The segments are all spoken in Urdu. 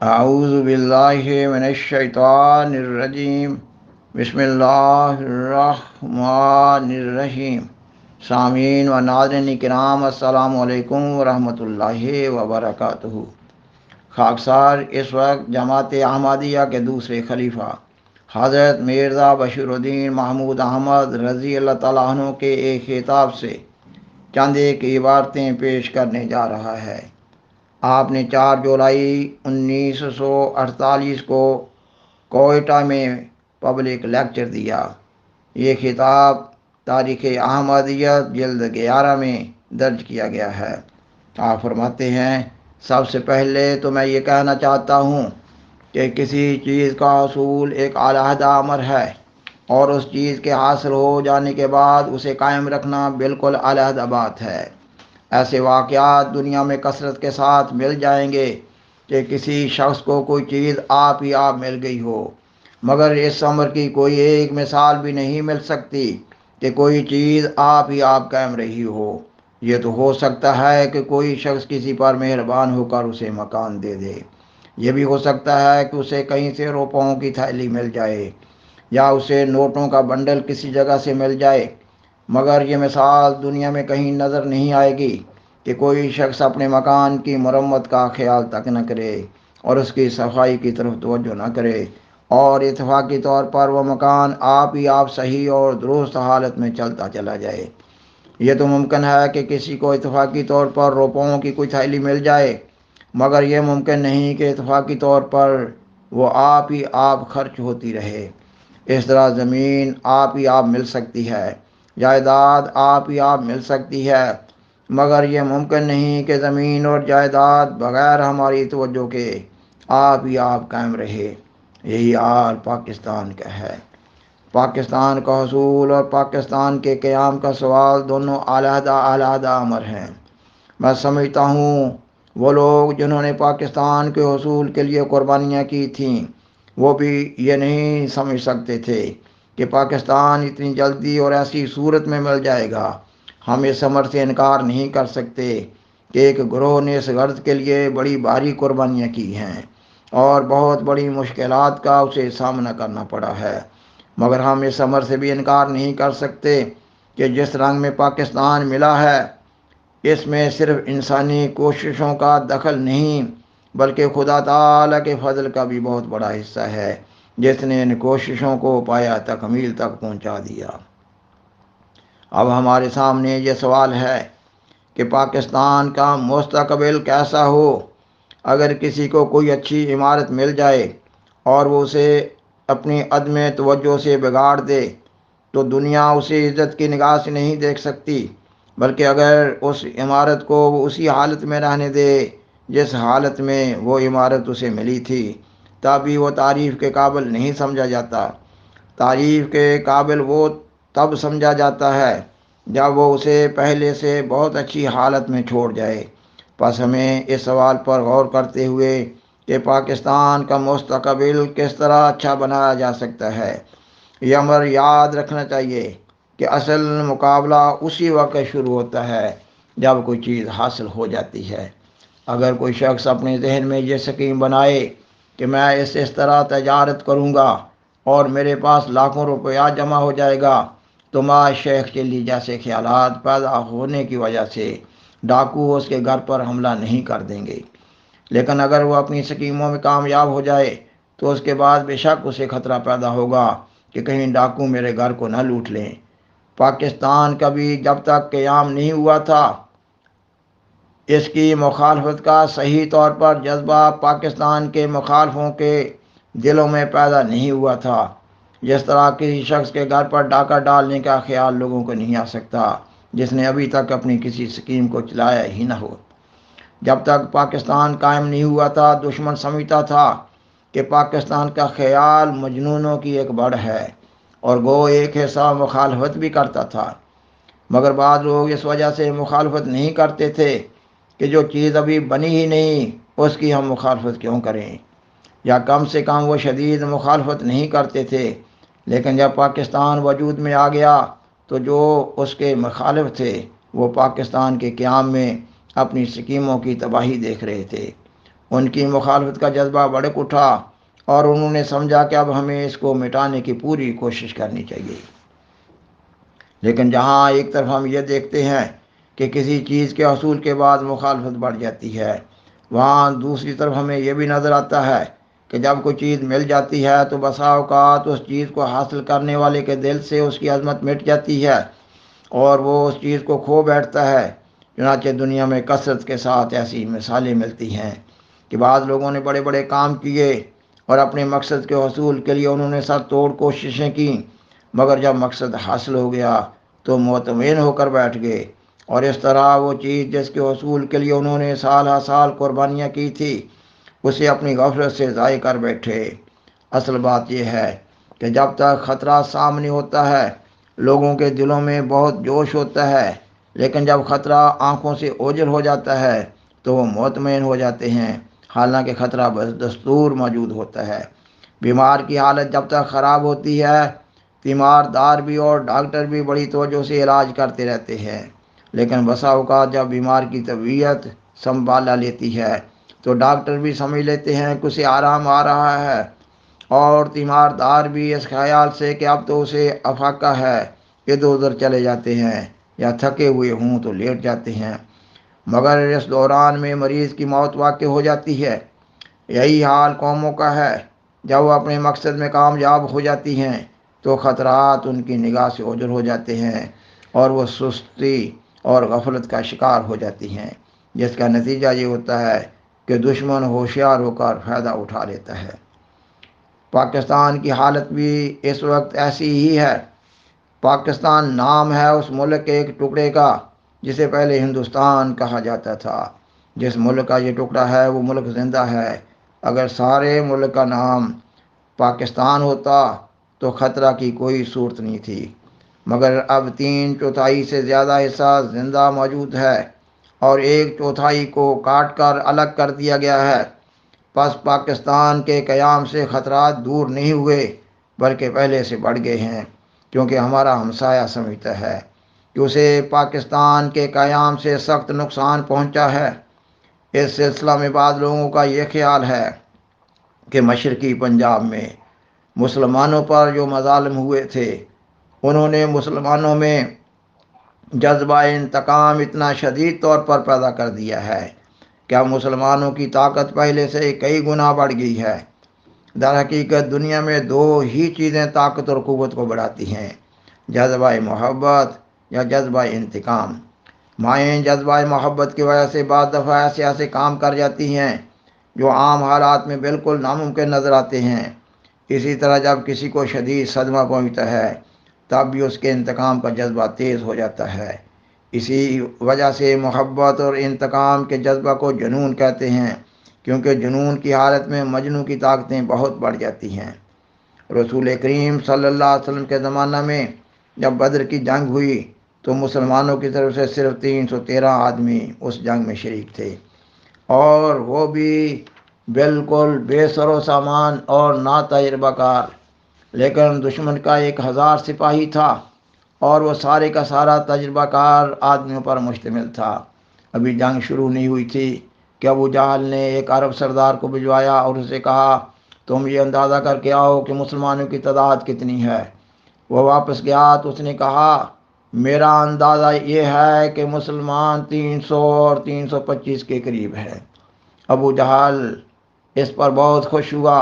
اعوذ باللہ من الشیطان الرجیم بسم اللہ الرحمن الرحیم۔ سامعین و ناظرین کرام، السلام علیکم ورحمۃ اللہ وبرکاتہ۔ خاکسار اس وقت جماعت احمدیہ کے دوسرے خلیفہ حضرت مرزا بشیر الدین محمود احمد رضی اللہ تعالیٰ عنہ کے ایک خطاب سے چند ایک عبارتیں پیش کرنے جا رہا ہے۔ آپ نے 4 جولائی 1948 کو کوئٹہ میں پبلک لیکچر دیا۔ یہ خطاب تاریخ احمدیت جلد 11 میں درج کیا گیا ہے۔ آپ فرماتے ہیں، سب سے پہلے تو میں یہ کہنا چاہتا ہوں کہ کسی چیز کا حصول ایک علیحدہ امر ہے، اور اس چیز کے حاصل ہو جانے کے بعد اسے قائم رکھنا بالکل علیحدہ بات ہے۔ ایسے واقعات دنیا میں کثرت کے ساتھ مل جائیں گے کہ کسی شخص کو کوئی چیز آپ ہی آپ مل گئی ہو، مگر اس امر کی کوئی ایک مثال بھی نہیں مل سکتی کہ کوئی چیز آپ ہی آپ قائم رہی ہو۔ یہ تو ہو سکتا ہے کہ کوئی شخص کسی پر مہربان ہو کر اسے مکان دے دے، یہ بھی ہو سکتا ہے کہ اسے کہیں سے روپوں کی تھیلی مل جائے، یا اسے نوٹوں کا بنڈل کسی جگہ سے مل جائے، مگر یہ مثال دنیا میں کہیں نظر نہیں آئے گی کہ کوئی شخص اپنے مکان کی مرمت کا خیال تک نہ کرے اور اس کی صفائی کی طرف توجہ نہ کرے، اور اتفاقی طور پر وہ مکان آپ ہی آپ صحیح اور درست حالت میں چلتا چلا جائے۔ یہ تو ممکن ہے کہ کسی کو اتفاقی طور پر روپوں کی کوئی تھیلی مل جائے، مگر یہ ممکن نہیں کہ اتفاقی طور پر وہ آپ ہی آپ خرچ ہوتی رہے۔ اس طرح زمین آپ ہی آپ مل سکتی ہے، جائیداد آپ ہی آپ مل سکتی ہے، مگر یہ ممکن نہیں کہ زمین اور جائیداد بغیر ہماری توجہ کے آپ ہی آپ قائم رہے۔ یہی حال پاکستان کا ہے۔ پاکستان کا حصول اور پاکستان کے قیام کا سوال دونوں علیحدہ علیحدہ امر ہیں۔ میں سمجھتا ہوں وہ لوگ جنہوں نے پاکستان کے حصول کے لیے قربانیاں کی تھیں، وہ بھی یہ نہیں سمجھ سکتے تھے کہ پاکستان اتنی جلدی اور ایسی صورت میں مل جائے گا۔ ہم اس امر سے انکار نہیں کر سکتے کہ ایک گروہ نے اس غرض کے لیے بڑی بھاری قربانیاں کی ہیں اور بہت بڑی مشکلات کا اسے سامنا کرنا پڑا ہے، مگر ہم اس امر سے بھی انکار نہیں کر سکتے کہ جس رنگ میں پاکستان ملا ہے، اس میں صرف انسانی کوششوں کا دخل نہیں بلکہ خدا تعالیٰ کے فضل کا بھی بہت بڑا حصہ ہے، جس نے ان کوششوں کو پایا تکمیل تک پہنچا دیا۔ اب ہمارے سامنے یہ سوال ہے کہ پاکستان کا مستقبل کیسا ہو۔ اگر کسی کو کوئی اچھی عمارت مل جائے اور وہ اسے اپنی عدم توجہ سے بگاڑ دے تو دنیا اسے عزت کی نگاہ سے نہیں دیکھ سکتی، بلکہ اگر اس عمارت کو وہ اسی حالت میں رہنے دے جس حالت میں وہ عمارت اسے ملی تھی، تب بھی وہ تعریف کے قابل نہیں سمجھا جاتا۔ تعریف کے قابل وہ تب سمجھا جاتا ہے جب وہ اسے پہلے سے بہت اچھی حالت میں چھوڑ جائے۔ پس ہمیں اس سوال پر غور کرتے ہوئے کہ پاکستان کا مستقبل کس طرح اچھا بنایا جا سکتا ہے، یہ امر یاد رکھنا چاہیے کہ اصل مقابلہ اسی وقت شروع ہوتا ہے جب کوئی چیز حاصل ہو جاتی ہے۔ اگر کوئی شخص اپنے ذہن میں یہ سکیم بنائے کہ میں اس طرح تجارت کروں گا اور میرے پاس لاکھوں روپیہ جمع ہو جائے گا، تو ماں شیخ چلی جیسے خیالات پیدا ہونے کی وجہ سے ڈاکو اس کے گھر پر حملہ نہیں کر دیں گے۔ لیکن اگر وہ اپنی سکیموں میں کامیاب ہو جائے تو اس کے بعد بے شک اسے خطرہ پیدا ہوگا کہ کہیں ڈاکو میرے گھر کو نہ لوٹ لیں۔ پاکستان کبھی جب تک قیام نہیں ہوا تھا، اس کی مخالفت کا صحیح طور پر جذبہ پاکستان کے مخالفوں کے دلوں میں پیدا نہیں ہوا تھا، جس طرح کسی شخص کے گھر پر ڈاکہ ڈالنے کا خیال لوگوں کو نہیں آ سکتا جس نے ابھی تک اپنی کسی سکیم کو چلایا ہی نہ ہو۔ جب تک پاکستان قائم نہیں ہوا تھا، دشمن سمجھتا تھا کہ پاکستان کا خیال مجنونوں کی ایک بڑھ ہے، اور گو ایک حصہ مخالفت بھی کرتا تھا، مگر بعض لوگ اس وجہ سے مخالفت نہیں کرتے تھے کہ جو چیز ابھی بنی ہی نہیں اس کی ہم مخالفت کیوں کریں، یا کم سے کم وہ شدید مخالفت نہیں کرتے تھے۔ لیکن جب پاکستان وجود میں آ گیا تو جو اس کے مخالف تھے وہ پاکستان کے قیام میں اپنی سکیموں کی تباہی دیکھ رہے تھے۔ ان کی مخالفت کا جذبہ بڑک اٹھا اور انہوں نے سمجھا کہ اب ہمیں اس کو مٹانے کی پوری کوشش کرنی چاہیے۔ لیکن جہاں ایک طرف ہم یہ دیکھتے ہیں کہ کسی چیز کے حصول کے بعد مخالفت بڑھ جاتی ہے، وہاں دوسری طرف ہمیں یہ بھی نظر آتا ہے کہ جب کوئی چیز مل جاتی ہے تو بسا اوقات اس چیز کو حاصل کرنے والے کے دل سے اس کی عظمت مٹ جاتی ہے اور وہ اس چیز کو کھو بیٹھتا ہے۔ چنانچہ دنیا میں کثرت کے ساتھ ایسی مثالیں ملتی ہیں کہ بعض لوگوں نے بڑے بڑے کام کیے اور اپنے مقصد کے حصول کے لیے انہوں نے سر توڑ کوششیں کیں، مگر جب مقصد حاصل ہو گیا تو مطمئن ہو کر بیٹھ گئے اور اس طرح وہ چیز جس کے حصول کے لیے انہوں نے سال ہر سال قربانیاں کی تھی اسے اپنی غفلت سے ضائع کر بیٹھے۔ اصل بات یہ ہے کہ جب تک خطرہ سامنے ہوتا ہے لوگوں کے دلوں میں بہت جوش ہوتا ہے، لیکن جب خطرہ آنکھوں سے اوجھل ہو جاتا ہے تو وہ مطمئن ہو جاتے ہیں، حالانکہ خطرہ بس دستور موجود ہوتا ہے۔ بیمار کی حالت جب تک خراب ہوتی ہے تیمار دار بھی اور ڈاکٹر بھی بڑی توجہ سے علاج کرتے رہتے ہیں، لیکن بسا اوقات جب بیمار کی طبیعت سنبھالا لیتی ہے تو ڈاکٹر بھی سمجھ لیتے ہیں کہ اسے آرام آ رہا ہے اور تیمار دار بھی اس خیال سے کہ اب تو اسے افاقہ ہے ادھر ادھر چلے جاتے ہیں یا تھکے ہوئے ہوں تو لیٹ جاتے ہیں، مگر اس دوران میں مریض کی موت واقع ہو جاتی ہے۔ یہی حال قوموں کا ہے، جب وہ اپنے مقصد میں کامیاب ہو جاتی ہیں تو خطرات ان کی نگاہ سے اوجھل ہو جاتے ہیں اور وہ سستی اور غفلت کا شکار ہو جاتی ہیں، جس کا نتیجہ یہ ہوتا ہے کہ دشمن ہوشیار ہو کر فائدہ اٹھا لیتا ہے۔ پاکستان کی حالت بھی اس وقت ایسی ہی ہے۔ پاکستان نام ہے اس ملک کے ایک ٹکڑے کا جسے پہلے ہندوستان کہا جاتا تھا۔ جس ملک کا یہ ٹکڑا ہے وہ ملک زندہ ہے۔ اگر سارے ملک کا نام پاکستان ہوتا تو خطرہ کی کوئی صورت نہیں تھی، مگر اب 3/4 سے زیادہ حصہ زندہ موجود ہے اور 1/4 کو کاٹ کر الگ کر دیا گیا ہے۔ پس پاکستان کے قیام سے خطرات دور نہیں ہوئے بلکہ پہلے سے بڑھ گئے ہیں، کیونکہ ہمارا ہمسایہ سمجھتا ہے کہ اسے پاکستان کے قیام سے سخت نقصان پہنچا ہے۔ اس سلسلہ میں بعض لوگوں کا یہ خیال ہے کہ مشرقی پنجاب میں مسلمانوں پر جو مظالم ہوئے تھے انہوں نے مسلمانوں میں جذبہ انتقام اتنا شدید طور پر پیدا کر دیا ہے کہ اب مسلمانوں کی طاقت پہلے سے کئی گنا بڑھ گئی ہے۔ در حقیقت دنیا میں 2 ہی چیزیں طاقت اور قوت کو بڑھاتی ہیں، جذبہ محبت یا جذبہ انتقام۔ مائیں جذبہ محبت کی وجہ سے بعض دفعہ ایسے کام کر جاتی ہیں جو عام حالات میں بالکل ناممکن نظر آتے ہیں۔ اسی طرح جب کسی کو شدید صدمہ پہنچتا ہے تب بھی اس کے انتقام کا جذبہ تیز ہو جاتا ہے۔ اسی وجہ سے محبت اور انتقام کے جذبہ کو جنون کہتے ہیں، کیونکہ جنون کی حالت میں مجنون کی طاقتیں بہت بڑھ جاتی ہیں۔ رسول کریم صلی اللہ علیہ وسلم کے زمانہ میں جب بدر کی جنگ ہوئی تو مسلمانوں کی طرف سے صرف 313 آدمی اس جنگ میں شریک تھے، اور وہ بھی بالکل بے سر و سامان اور نا تجربہ کار، لیکن دشمن کا 1000 سپاہی تھا اور وہ سارے کا سارا تجربہ کار آدمیوں پر مشتمل تھا۔ ابھی جنگ شروع نہیں ہوئی تھی کہ ابو جہل نے ایک عرب سردار کو بھجوایا اور اسے کہا تم یہ اندازہ کر کے آؤ کہ مسلمانوں کی تعداد کتنی ہے۔ وہ واپس گیا تو اس نے کہا میرا اندازہ یہ ہے کہ مسلمان 300 اور 325 کے قریب ہے۔ ابو جہل اس پر بہت خوش ہوا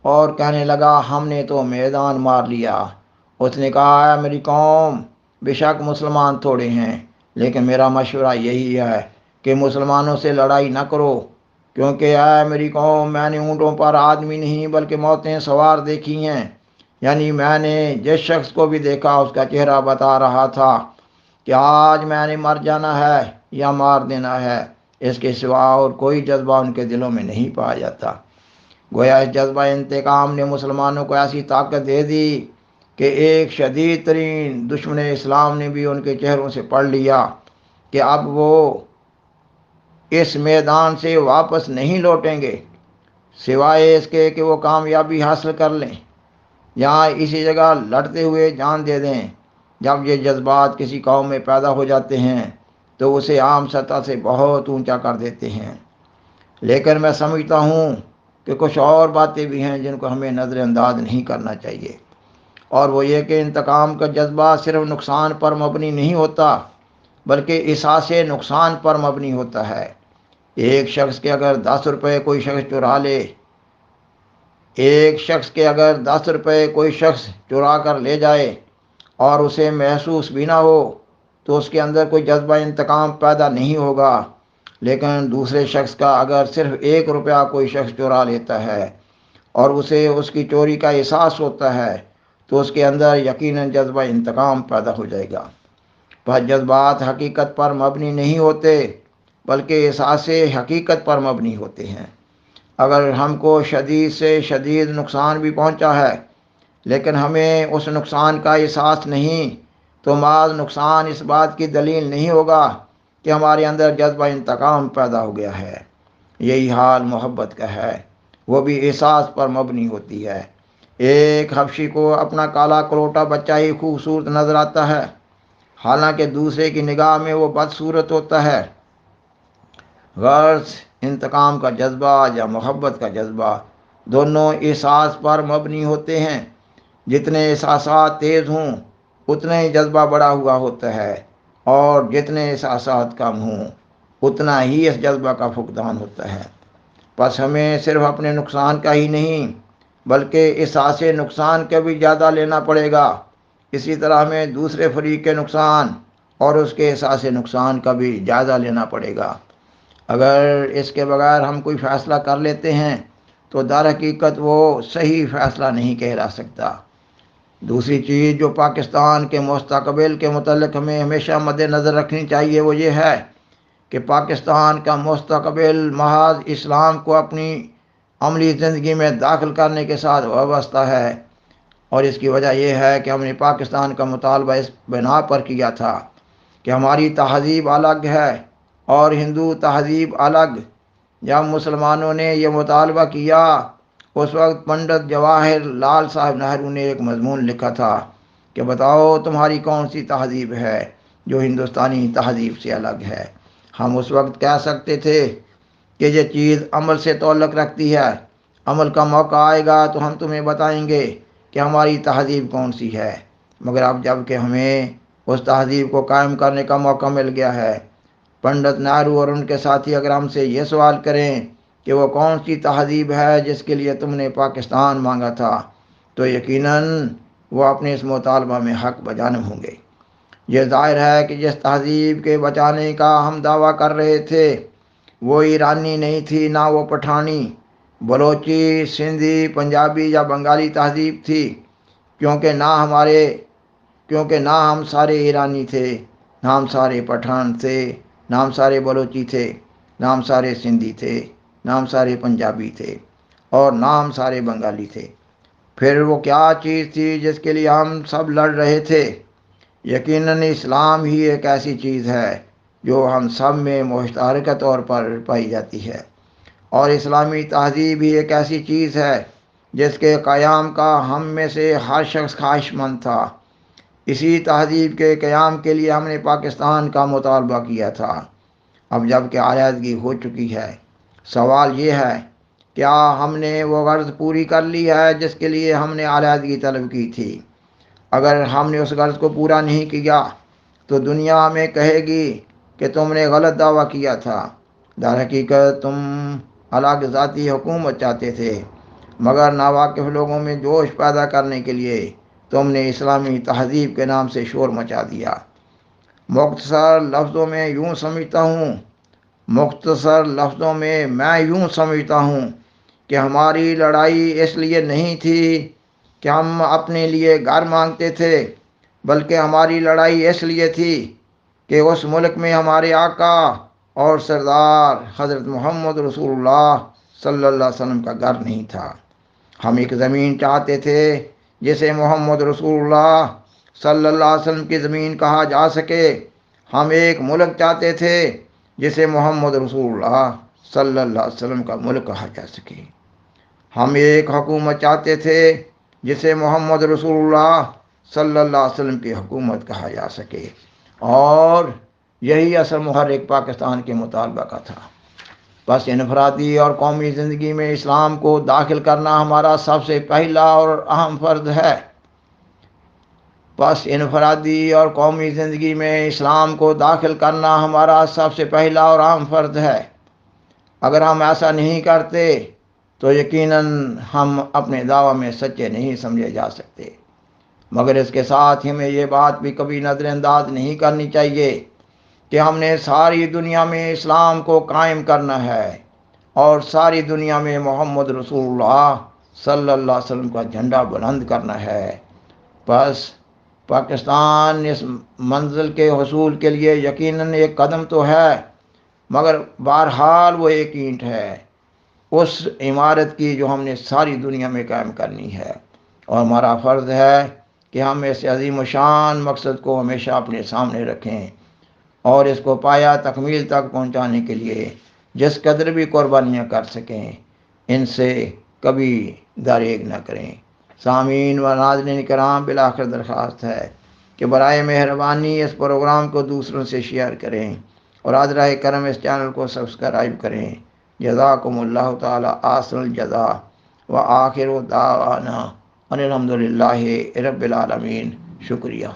اور کہنے لگا ہم نے تو میدان مار لیا۔ اس نے کہا اے میری قوم، بے شک مسلمان تھوڑے ہیں، لیکن میرا مشورہ یہی ہے کہ مسلمانوں سے لڑائی نہ کرو، کیونکہ اے میری قوم میں نے اونٹوں پر آدمی نہیں بلکہ موتیں سوار دیکھی ہیں۔ یعنی میں نے جس شخص کو بھی دیکھا اس کا چہرہ بتا رہا تھا کہ آج میں نے مر جانا ہے یا مار دینا ہے، اس کے سوا اور کوئی جذبہ ان کے دلوں میں نہیں پایا جاتا۔ گویا اس جذبہ انتقام نے مسلمانوں کو ایسی طاقت دے دی کہ ایک شدید ترین دشمن اسلام نے بھی ان کے چہروں سے پڑھ لیا کہ اب وہ اس میدان سے واپس نہیں لوٹیں گے سوائے اس کے کہ وہ کامیابی حاصل کر لیں یا اسی جگہ لڑتے ہوئے جان دے دیں۔ جب یہ جذبات کسی قوم میں پیدا ہو جاتے ہیں تو اسے عام سطح سے بہت اونچا کر دیتے ہیں۔ لیکن میں سمجھتا ہوں کہ کچھ اور باتیں بھی ہیں جن کو ہمیں نظر انداز نہیں کرنا چاہیے، اور وہ یہ کہ انتقام کا جذبہ صرف نقصان پر مبنی نہیں ہوتا بلکہ احساس نقصان پر مبنی ہوتا ہے۔ ایک شخص کے اگر 10 روپے کوئی شخص چرا لے ایک شخص کے اگر 10 روپے کوئی شخص چرا کر لے جائے اور اسے محسوس بھی نہ ہو تو اس کے اندر کوئی جذبہ انتقام پیدا نہیں ہوگا، لیکن دوسرے شخص کا اگر صرف 1 روپیہ کوئی شخص چرا لیتا ہے اور اسے اس کی چوری کا احساس ہوتا ہے تو اس کے اندر یقیناً جذبہ انتقام پیدا ہو جائے گا۔ پر جذبات حقیقت پر مبنی نہیں ہوتے بلکہ احساس حقیقت پر مبنی ہوتے ہیں۔ اگر ہم کو شدید سے شدید نقصان بھی پہنچا ہے لیکن ہمیں اس نقصان کا احساس نہیں تو محض نقصان اس بات کی دلیل نہیں ہوگا کہ ہمارے اندر جذبہ انتقام پیدا ہو گیا ہے۔ یہی حال محبت کا ہے، وہ بھی احساس پر مبنی ہوتی ہے۔ ایک حبشی کو اپنا کالا کلوٹا بچہ ہی خوبصورت نظر آتا ہے، حالانکہ دوسرے کی نگاہ میں وہ بدصورت ہوتا ہے۔ غرض انتقام کا جذبہ یا محبت کا جذبہ دونوں احساس پر مبنی ہوتے ہیں۔ جتنے احساسات تیز ہوں اتنا ہی جذبہ بڑا ہوا ہوتا ہے، اور جتنے احساسات کم ہوں اتنا ہی اس جذبہ کا فقدان ہوتا ہے۔ بس ہمیں صرف اپنے نقصان کا ہی نہیں بلکہ احساس نقصان کا بھی جائزہ لینا پڑے گا۔ اسی طرح ہمیں دوسرے فریق کے نقصان اور اس کے احساس نقصان کا بھی جائزہ لینا پڑے گا۔ اگر اس کے بغیر ہم کوئی فیصلہ کر لیتے ہیں تو در حقیقت وہ صحیح فیصلہ نہیں کہلا سکتا۔ دوسری چیز جو پاکستان کے مستقبل کے متعلق ہمیں ہمیشہ مد نظر رکھنی چاہیے وہ یہ ہے کہ پاکستان کا مستقبل محض اسلام کو اپنی عملی زندگی میں داخل کرنے کے ساتھ وابستہ ہے، اور اس کی وجہ یہ ہے کہ ہم نے پاکستان کا مطالبہ اس بنا پر کیا تھا کہ ہماری تہذیب الگ ہے اور ہندو تہذیب الگ۔ جب مسلمانوں نے یہ مطالبہ کیا اس وقت پنڈت جواہر لال صاحب نہرو نے ایک مضمون لکھا تھا کہ بتاؤ تمہاری کون سی تہذیب ہے جو ہندوستانی تہذیب سے الگ ہے۔ ہم اس وقت کہہ سکتے تھے کہ یہ چیز عمل سے تعلق رکھتی ہے، عمل کا موقع آئے گا تو ہم تمہیں بتائیں گے کہ ہماری تہذیب کون سی ہے، مگر اب جب کہ ہمیں اس تہذیب کو قائم کرنے کا موقع مل گیا ہے، پنڈت نہرو اور ان کے ساتھی اگر ہم سے یہ سوال کریں کہ وہ کون سی تہذیب ہے جس کے لیے تم نے پاکستان مانگا تھا تو یقیناً وہ اپنے اس مطالبہ میں حق بجانب ہوں گے۔ یہ ظاہر ہے کہ جس تہذیب کے بچانے کا ہم دعویٰ کر رہے تھے وہ ایرانی نہیں تھی، نہ وہ پٹھانی، بلوچی، سندھی، پنجابی یا بنگالی تہذیب تھی، کیونکہ نہ ہم سارے ایرانی تھے، نہ ہم سارے پٹھان تھے، نہ ہم سارے بلوچی تھے، نہ ہم سارے سندھی تھے، نہ ہم سارے پنجابی تھے، اور نہ ہم سارے بنگالی تھے۔ پھر وہ کیا چیز تھی جس کے لیے ہم سب لڑ رہے تھے؟ یقیناً اسلام ہی ایک ایسی چیز ہے جو ہم سب میں مشترکہ طور پر پائی جاتی ہے، اور اسلامی تہذیب ہی ایک ایسی چیز ہے جس کے قیام کا ہم میں سے ہر شخص خواہش مند تھا۔ اسی تہذیب کے قیام کے لیے ہم نے پاکستان کا مطالبہ کیا تھا۔ اب جب کہ علیحدگی ہو چکی ہے، سوال یہ ہے کیا ہم نے وہ غرض پوری کر لی ہے جس کے لیے ہم نے علیحدگی طلب کی تھی؟ اگر ہم نے اس غرض کو پورا نہیں کیا تو دنیا ہمیں کہے گی کہ تم نے غلط دعویٰ کیا تھا۔ در حقیقت تم الگ ذاتی حکومت چاہتے تھے، مگر ناواقف لوگوں میں جوش پیدا کرنے کے لیے تم نے اسلامی تہذیب کے نام سے شور مچا دیا۔ مختصر لفظوں میں میں یوں سمجھتا ہوں کہ ہماری لڑائی اس لیے نہیں تھی کہ ہم اپنے لیے گھر مانگتے تھے، بلکہ ہماری لڑائی اس لیے تھی کہ اس ملک میں ہمارے آقا اور سردار حضرت محمد رسول اللہ صلی اللہ علیہ وسلم کا گھر نہیں تھا۔ ہم ایک زمین چاہتے تھے جسے محمد رسول اللہ صلی اللہ علیہ وسلم کی زمین کہا جا سکے۔ ہم ایک ملک چاہتے تھے جسے محمد رسول اللہ صلی اللہ علیہ وسلم کا ملک کہا جا سکے۔ ہم ایک حکومت چاہتے تھے جسے محمد رسول اللہ صلی اللہ علیہ وسلم کی حکومت کہا جا سکے، اور یہی اصل محرک پاکستان کے مطالبہ کا تھا۔ بس انفرادی اور قومی زندگی میں اسلام کو داخل کرنا ہمارا سب سے پہلا اور اہم فرض ہے۔ بس انفرادی اور قومی زندگی میں اسلام کو داخل کرنا ہمارا سب سے پہلا اور اہم فرض ہے۔ اگر ہم ایسا نہیں کرتے تو یقیناً ہم اپنے دعوی میں سچے نہیں سمجھے جا سکتے، مگر اس کے ساتھ ہمیں یہ بات بھی کبھی نظر انداز نہیں کرنی چاہیے کہ ہم نے ساری دنیا میں اسلام کو قائم کرنا ہے اور ساری دنیا میں محمد رسول اللہ صلی اللہ علیہ وسلم کا جھنڈا بلند کرنا ہے۔ بس پاکستان اس منزل کے حصول کے لیے یقیناً ایک قدم تو ہے، مگر بہرحال وہ ایک اینٹ ہے اس عمارت کی جو ہم نے ساری دنیا میں قائم کرنی ہے، اور ہمارا فرض ہے کہ ہم اس عظیم و شان مقصد کو ہمیشہ اپنے سامنے رکھیں اور اس کو پایا تکمیل تک پہنچانے کے لیے جس قدر بھی قربانیاں کر سکیں ان سے کبھی دریغ نہ کریں۔ سامعین و ناظرین کرام، بالآخر درخواست ہے کہ برائے مہربانی اس پروگرام کو دوسروں سے شیئر کریں اور حضرہ کرم اس چینل کو سبسکرائب کریں۔ جزاکم اللہ تعالی احسن الجزا و آخر دعوانا ان الحمد للہ رب العالمین۔ شکریہ۔